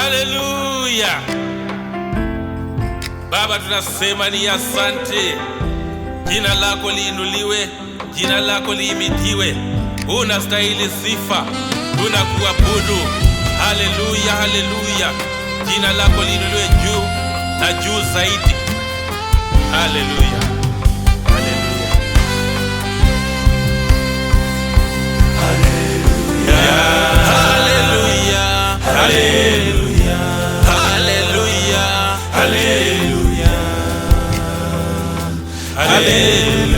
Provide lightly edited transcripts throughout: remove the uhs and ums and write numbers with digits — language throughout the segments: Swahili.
Haleluya. Baba, tunasema ni asante. Jina lako liinuliwe, jina lako liimitiwe. Unastahili sifa, tunakuabudu. Haleluya, haleluya. Jina lako liinuliwe juu na juu zaidi. Haleluya, haleluya, haleluya, haleluya, haleluya, haleluya, haleluya,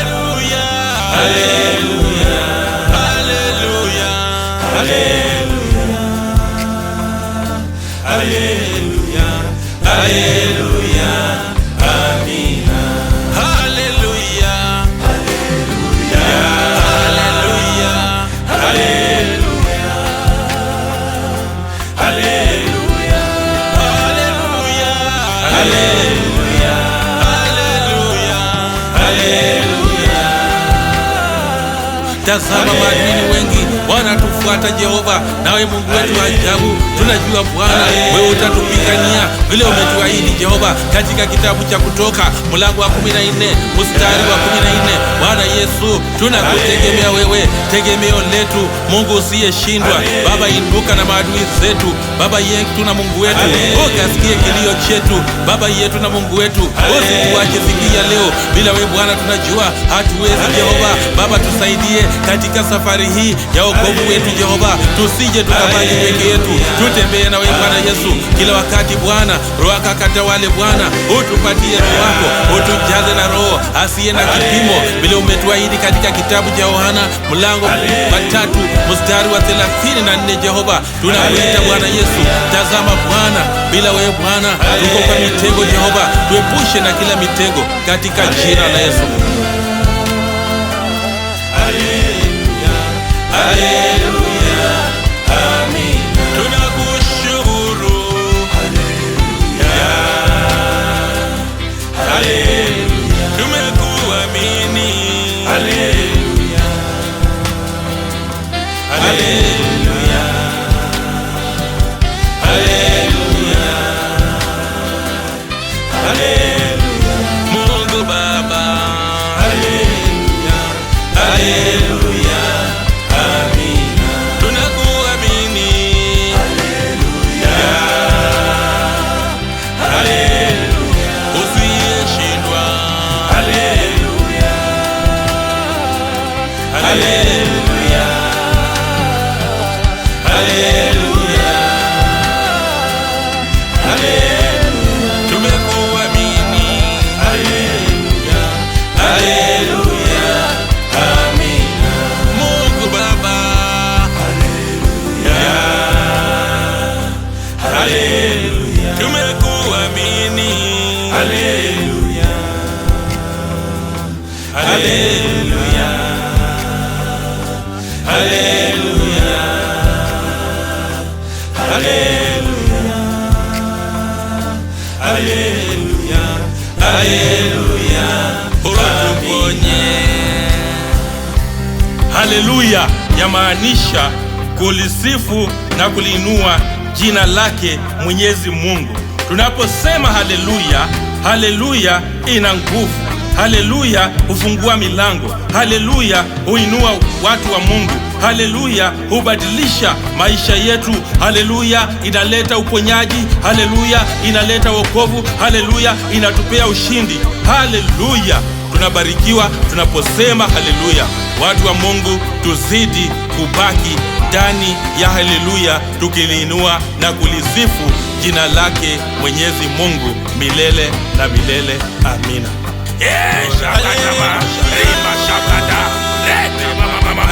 haleluya, haleluya, haleluya, haleluya, haleluya, haleluya, amina. Haleluya, haleluya, haleluya, haleluya, haleluya, haleluya, haleluya, haleluya. Tazama, maadui wengi wanatufuata Jehova, nawe Mungu wetu ajabu. Tunajua Bwana wewe utatupigania vile umetuahidi Jehova, katika kitabu cha Kutoka mlango wa 14 mstari wa 14. Bwana Yesu, tunakutegemea wewe, tegemeo letu, Mungu usiyeshindwa. Baba, inuka na maadui zetu, Baba yetu na Mungu wetu, ukasikie kilio chetu, Baba yetu na Mungu wetu, usituache siku ya leo. Bila wewe Bwana tunajua hatuwezi Jehova. Baba, tusaidie katika safari hii ya wokovu wetu Jehova, tusije tukabaki peke yetu, tutembee na wewe Bwana Yesu kila wakati. Bwana, Roho akatawale Bwana, utupatie Roho wako, utujaze na Roho asiye na kipimo, vile umetuahidi katika kitabu cha Yohana mlango wa 3 mstari wa 34. Jehova, tunakuita Bwana Yesu. Tazama Bwana, bila wewe Bwana tuko kwa mitego Jehova, tuepushe na kila mitego katika jina la Yesu. Haleluya, haleluya, amina. Tunakushukuru. Haleluya, haleluya, tumekuamini. Haleluya, haleluya, haleluya, haleluya, Mungu Baba. Haleluya, haleluya, amina. Tunakuamini. Haleluya, haleluya, usiyeshindwa. Haleluya, haleluya, haleluya, haleluya, tumekuamini. Haleluya, haleluya, amina. Mungu Baba. Haleluya, haleluya, tumekuamini. Haleluya, haleluya, haleluya, haleluya, haleluya, haleluya, utuponye. Haleluya yamaanisha kulisifu na kuliinua jina lake Mwenyezi Mungu. Tunaposema haleluya, haleluya ina nguvu. Haleluya hufungua milango. Haleluya huinua watu wa Mungu. Haleluya hubadilisha maisha yetu. Haleluya inaleta uponyaji. Haleluya inaleta wokovu. Haleluya inatupea ushindi. Haleluya tunabarikiwa tunaposema haleluya. Watu wa Mungu, tuzidi kubaki ndani ya haleluya, tukiliinua na kulisifu jina lake Mwenyezi Mungu milele na milele. Amina. Shakatama, rima shakata, rete mama mama,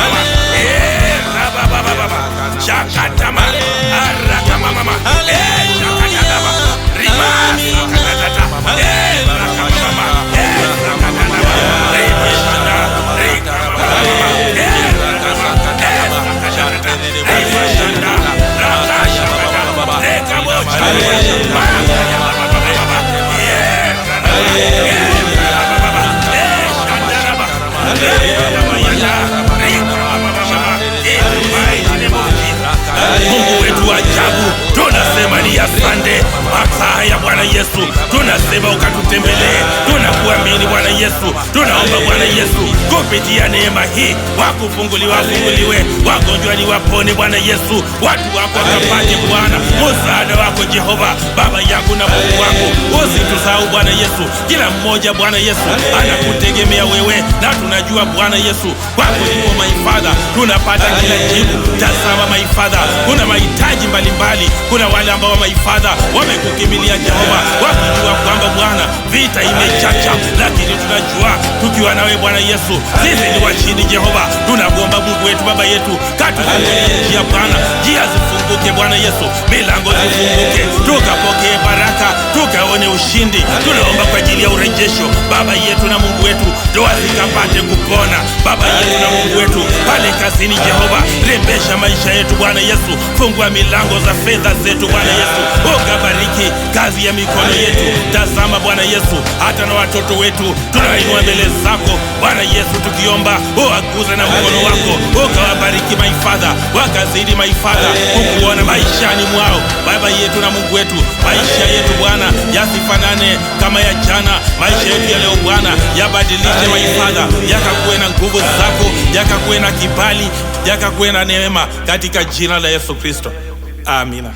raba baba baba, shakatama, araka mama mama, shakatama, rima shakatata, raka mama, shakatama, rima shakata, rika mama mama, raka shakatama, rima shakata, raka shakata, reka moja, Mungu wetu ajabu, Yesu. Tunaomba Bwana Yesu, kupitia neema hii wakufunguliwe, wagonjwa ni wapone Bwana Yesu, watu wako wakapate Bwana msaada wako Jehova, Baba yangu na Mungu wangu. Usitusahau Bwana Yesu, kila mmoja Bwana Yesu anakutegemea wewe, na tunajua Bwana Yesu kwako ndipo my Father tunapata kila jibu. Tazama my Father, kuna mahitaji mbalimbali, kuna wale ambao my Father wamekukimbilia Jehova, wakijua kwamba Bwana vita imechacha, lakini tunajua tukiwa nawe Bwana Yesu sisi ni washindi Jehova. Tunakuomba Mungu wetu, Baba yetu, katufungulie njia Bwana, njia zifunguke Bwana Yesu, milango zifunguke, tukapokee baraka, tukaone ushindi. Tunaomba kwa ajili ya urejesho Baba yetu na Mungu wetu, ndoa zikapate kupona Baba yetu na Mungu wetu, pale kazini Jehova, rembesha maisha yetu Bwana Yesu, fungua milango za fedha zetu Bwana Yesu, ukabariki kazi ya mikono yetu. Tazama Bwana Yesu, hata na watoto wetu tunainua mbele zako Bwana Yesu, tukiomba uaguze na mkono wako, ukawabariki my Father, wakazidi my Father kukuona maishani mwao Baba yetu na Mungu wetu. Maisha yetu Bwana yasifanane kama ya jana, maisha yetu ya leo Bwana yabadilishe my Father, yakakuwe na nguvu zako, yakakuwe na kibali, yakakuwe na neema, katika jina la Yesu Kristo, amina.